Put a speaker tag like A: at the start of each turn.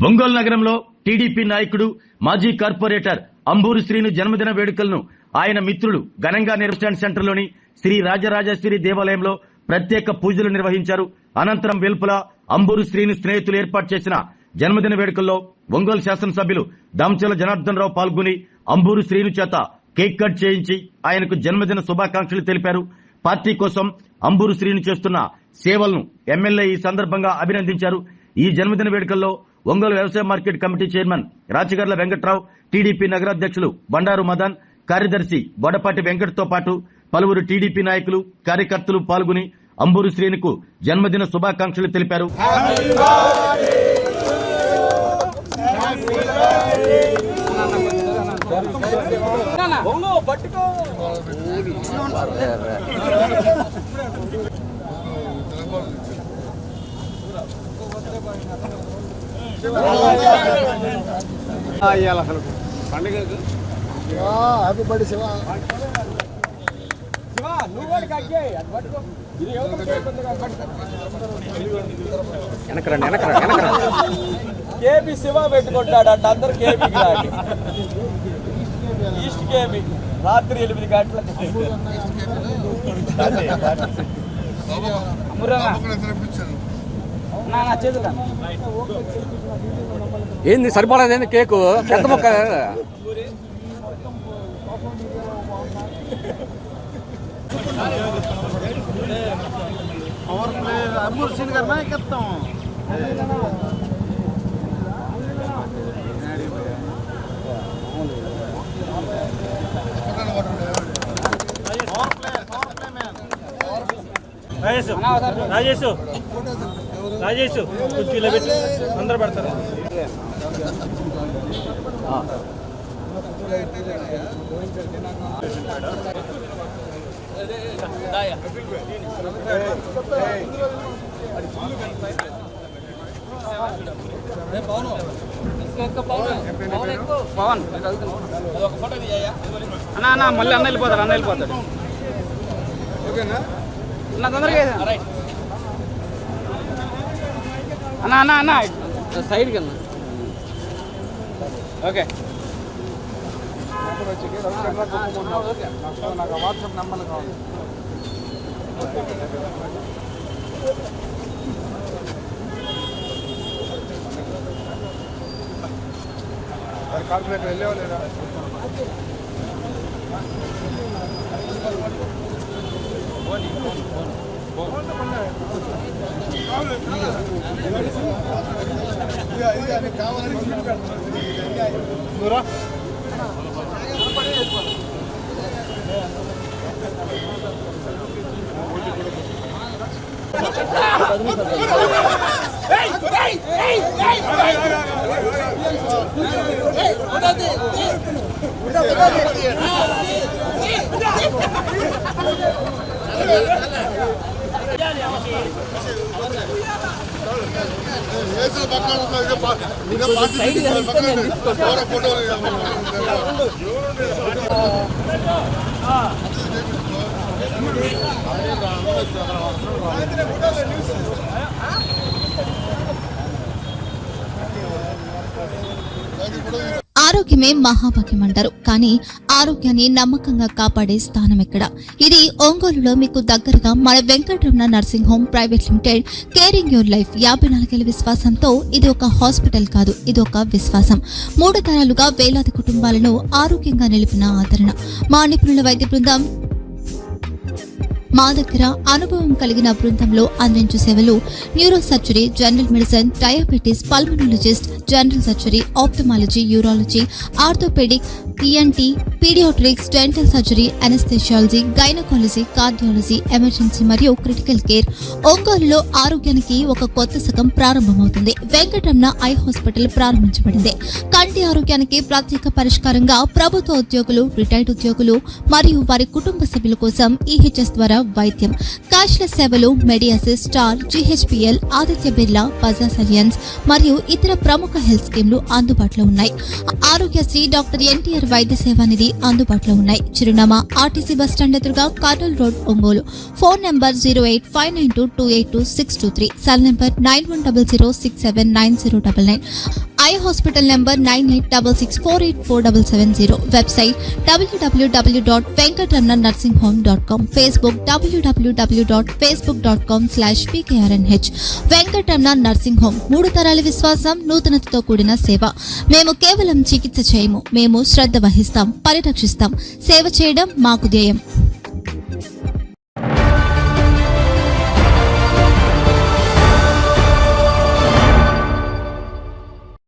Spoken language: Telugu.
A: ఒంగోలు నగరంలో టీడీపీ నాయకుడు మాజీ కార్పొరేటర్ అంబూరు శ్రీను జన్మదిన వేడుకలను ఆయన మిత్రులు ఘనంగా నిర్వహించిన సెంటర్లోని శ్రీ రాజరాజేశ్వరి దేవాలయంలో ప్రత్యేక పూజలు నిర్వహించారు. అనంతరం వెలుపల అంబూరు శ్రీను స్నేహితులు ఏర్పాటు చేసిన జన్మదిన వేడుకల్లో ఒంగోలు శాసనసభ్యులు దామచర్ల జనార్దన్ రావు పాల్గొని అంబూరు శ్రీను చేత కేక్ కట్ చేయించి ఆయనకు జన్మదిన శుభాకాంక్షలు తెలిపారు. పార్టీ కోసం అంబూరు శ్రీను చేస్తున్న సేవలను ఎమ్మెల్యే ఈ సందర్భంగా అభినందించారు. ఈ జన్మదిన వేడుకల్లో ఒంగోలు వ్యవసాయ market committee chairman Rachagarla Venkatrao, TDP నగరాధ్యక్షులు బండారు మదన్, కార్యదర్శి బొడపాటి వెంకట్తో పాటు పలువురు టీడీపీ నాయకులు, కార్యకర్తలు పాల్గొని అంబూరు శ్రీనుకు జన్మదిన శుభాకాంక్షలు తెలిపారు.
B: అసలు పండుగ happy birthday Shiva.
C: KB Shiva పెట్టుకుంటాడు అంట. అందరు కేబీ ఈస్ట్ కేబీ రాత్రి 8 గంటలకు.
D: ఏంది సరిపడేది కేకు పెద్ద మొక్క
B: అంబూరు శ్రీను గారి నాయకత్వం.
E: రాజేష్ కుర్చీలో పెట్టి అందరూ పెడతారు.
D: పవన్ అన్న మళ్ళీ అన్న వెళ్ళిపోతాడు అన్న తొందరగా అన్న సైడ్కి అన్న. ఓకే
B: నాకు వాట్సాప్ నెంబర్ కావాలి. కాల్కులేటర్ వెళ్ళేవా లేదా? కావాలని
F: ఆరోగ్యమే మహాభాగ్యం అంటారు. కానీ ఆరోగ్యాన్ని నమ్మకంగా కాపాడే స్థానం ఎక్కడ? ఇది ఒంగోలులో మీకు దగ్గరగా మన Venkataramana nursing home private limited. Caring your life 54 ఏళ్ల విశ్వాసంతో ఇది ఒక హాస్పిటల్ కాదు, ఇది ఒక విశ్వాసం. 3 తరాలుగా వేలాది కుటుంబాలను ఆరోగ్యంగా నిలిపిన ఆదరణ. మా నిపుణుల వైద్య బృందం మా దగ్గర అనుభవం కలిగిన బృందంలో అందించే సేవలు neuro surgery, general medicine, diabetes, pulmonologist, general surgery, ophthalmology, urology, orthopaedic, ENT, paediatrics, dental surgery, anaesthesiology, gynaecology, cardiology, emergency మరియు క్రిటికల్ కేర్. ఒంగోలులో ఆరోగ్యానికి ఒక కొత్త శకం ప్రారంభమవుతుంది. వెంకటరమణ ఐ హాస్పిటల్ ప్రారంభించబడింది. కంటి ఆరోగ్యానికి ప్రత్యేక పరిష్కారంగా ప్రభుత్వ ఉద్యోగులు, రిటైర్డ్ ఉద్యోగులు మరియు వారి కుటుంబ సభ్యుల కోసం ఈహెచ్ఎస్ ద్వారా వైద్యం, క్యాష్లెస్ సేవలు, మెడియాసిస్, స్టార్, జీహెచ్పీఎల్, ఆదిత్య బిర్లా, బజాజ్ అలియన్స్ మరియు ఇతర ప్రముఖ హెల్త్ స్కీమ్లు అందుబాటులో ఉన్నాయి. ఆరోగ్యశ్రీ, డాక్టర్ ఎన్టీఆర్ వైద్య సేవానిధి అందుబాటులో ఉన్నాయి. చిరునామా ఆర్టీసీ బస్టాండ్ ఎదురుగా, Kurnool road, Ongole. Phone number 08592282623, cell number 9100679099. Eye hospital number 9866484770. Website www.venkatramannursing.com. Facebook www.facebook.com/pkrnh. Venkataramana nursing home, 3 తరాల విశ్వాసం, నూతనతతో కూడిన సేవ. మేము కేవలం చికిత్స చేయము, మేము శ్రద్ధ వహిస్తాం, పరిరక్షిస్తాం. సేవ చేయడం మాకు ధ్యేయం.